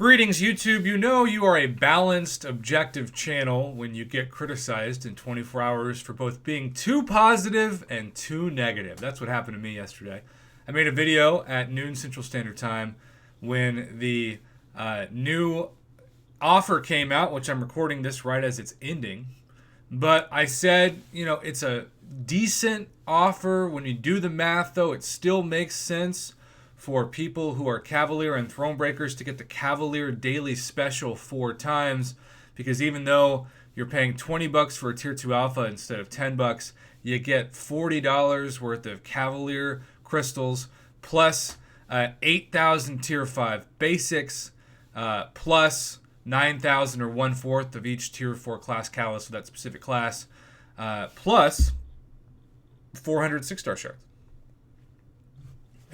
Greetings, YouTube. You know you are a balanced, objective channel when you get criticized in 24 hours for both being too positive and too negative. That's what happened to me yesterday. I made a video at noon Central Standard Time when the new offer came out, which I'm recording this right as it's ending. But I said, it's a decent offer. When you do the math, though, it still makes sense for people who are Cavalier and Throne Breakers to get the Cavalier Daily Special 4 times, because even though you're paying $20 for a Tier 2 Alpha instead of $10, you get $40 worth of Cavalier crystals, plus 8,000 Tier 5 basics, plus 9,000 or 1/4 of each Tier 4 class catalyst for that specific class, plus 400 6-star shards.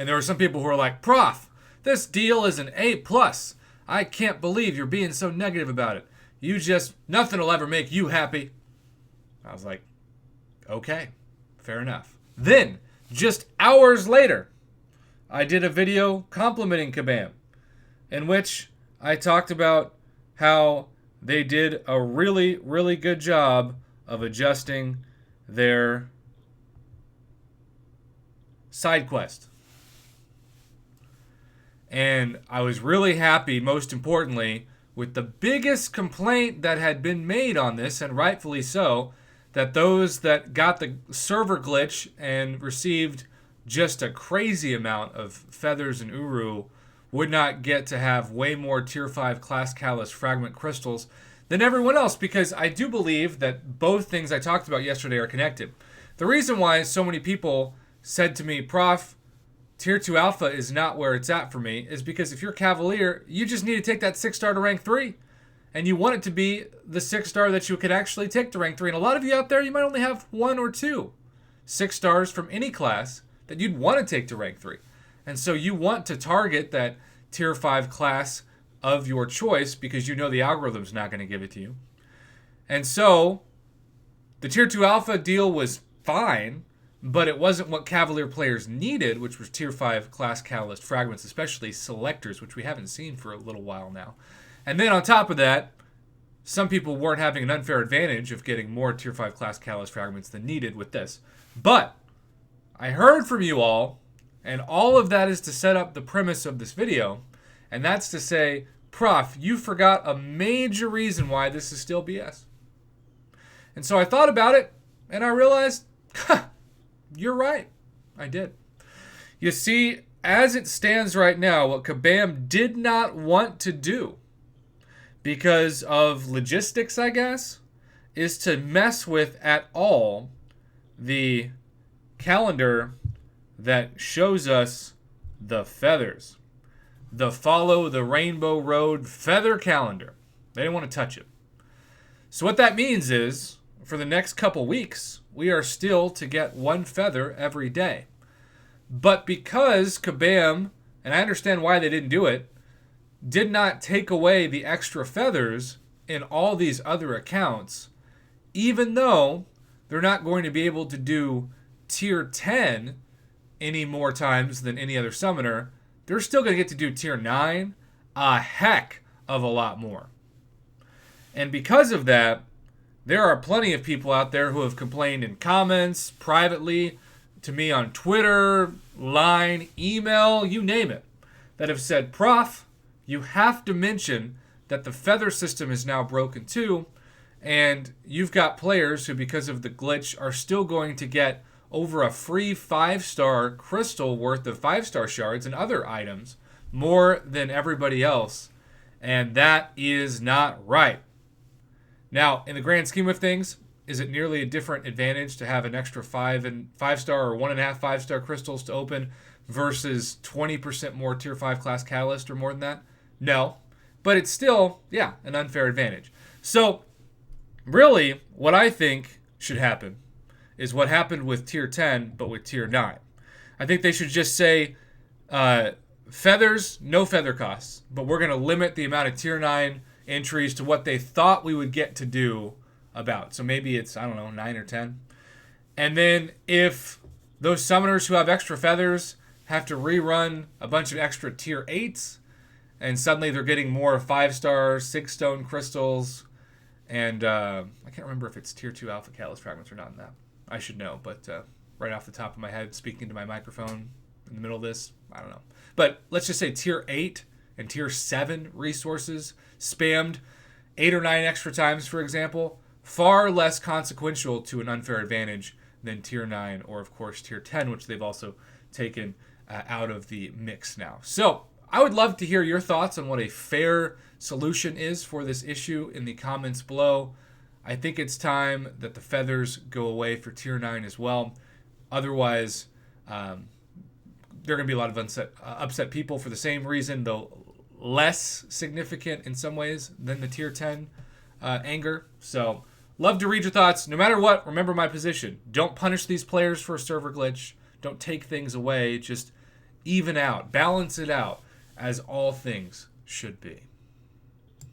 And there were some people who were like, Prof, this deal is an A+. I can't believe you're being so negative about it. Nothing will ever make you happy. I was like, okay, fair enough. Then, just hours later, I did a video complimenting Kabam, in which I talked about how they did a really, really good job of adjusting their side quest. And I was really happy, most importantly, with the biggest complaint that had been made on this, and rightfully so, that those that got the server glitch and received just a crazy amount of feathers and uru would not get to have way more Tier 5 Class Catalyst Fragment Crystals than everyone else, because I do believe that both things I talked about yesterday are connected. The reason why so many people said to me, Prof, Tier 2 Alpha is not where it's at for me, is because if you're Cavalier, you just need to take that 6-star to rank 3. And you want it to be the 6-star that you could actually take to rank 3. And a lot of you out there, you might only have 1 or 2 6-stars from any class that you'd want to take to rank 3. And so you want to target that Tier 5 class of your choice because you know the algorithm's not going to give it to you. And so the Tier 2 Alpha deal was fine, but it wasn't what Cavalier players needed, which was Tier 5 Class Catalyst Fragments, especially Selectors, which we haven't seen for a little while now. And then on top of that, some people weren't having an unfair advantage of getting more Tier 5 Class Catalyst Fragments than needed with this. But I heard from you all, and all of that is to set up the premise of this video, and that's to say, Prof, you forgot a major reason why this is still BS. And so I thought about it, and I realized, you're right. I did. You see, as it stands right now, what Kabam did not want to do, because of logistics, I guess, is to mess with at all the calendar that shows us the feathers. The Follow the Rainbow Road feather calendar. They didn't want to touch it. So what that means is, for the next couple weeks, we are still to get 1 feather every day. But because Kabam, and I understand why they didn't do it, did not take away the extra feathers in all these other accounts, even though they're not going to be able to do Tier 10 any more times than any other summoner, they're still going to get to do Tier 9 a heck of a lot more. And because of that, there are plenty of people out there who have complained in comments, privately, to me on Twitter, Line, email, you name it, that have said, Prof, you have to mention that the feather system is now broken too, and you've got players who, because of the glitch, are still going to get over a free 5-star crystal worth of 5-star shards and other items, more than everybody else, and that is not right. Now, in the grand scheme of things, is it nearly a different advantage to have an extra 5-star or 1.5 5-star crystals to open versus 20% more Tier 5 Class Catalyst or more than that? No. But it's still, an unfair advantage. So, really, what I think should happen is what happened with Tier 10, but with Tier 9. I think they should just say, feathers, no feather costs, but we're going to limit the amount of Tier 9 entries to what they thought we would get to do about. So maybe it's, 9 or 10. And then if those summoners who have extra feathers have to rerun a bunch of extra Tier 8s, and suddenly they're getting more 5-star, 6-stone crystals. And I can't remember if it's tier 2 alpha catalyst fragments or not in that. I should know, but right off the top of my head, speaking to my microphone in the middle of this, I don't know. But let's just say tier 8 and tier 7 resources spammed 8 or 9 extra times, for example, far less consequential to an unfair advantage than tier 9 or, of course, tier 10, which they've also taken out of the mix now. So I would love to hear your thoughts on what a fair solution is for this issue in the comments below. I think it's time that the feathers go away for tier 9 as well. Otherwise, there are going to be a lot of upset people for the same reason, though less significant in some ways than the tier 10 anger. So love to read your thoughts. No matter what, remember my position. Don't punish these players for a server glitch. Don't take things away. Just even out, balance it out, as all things should be.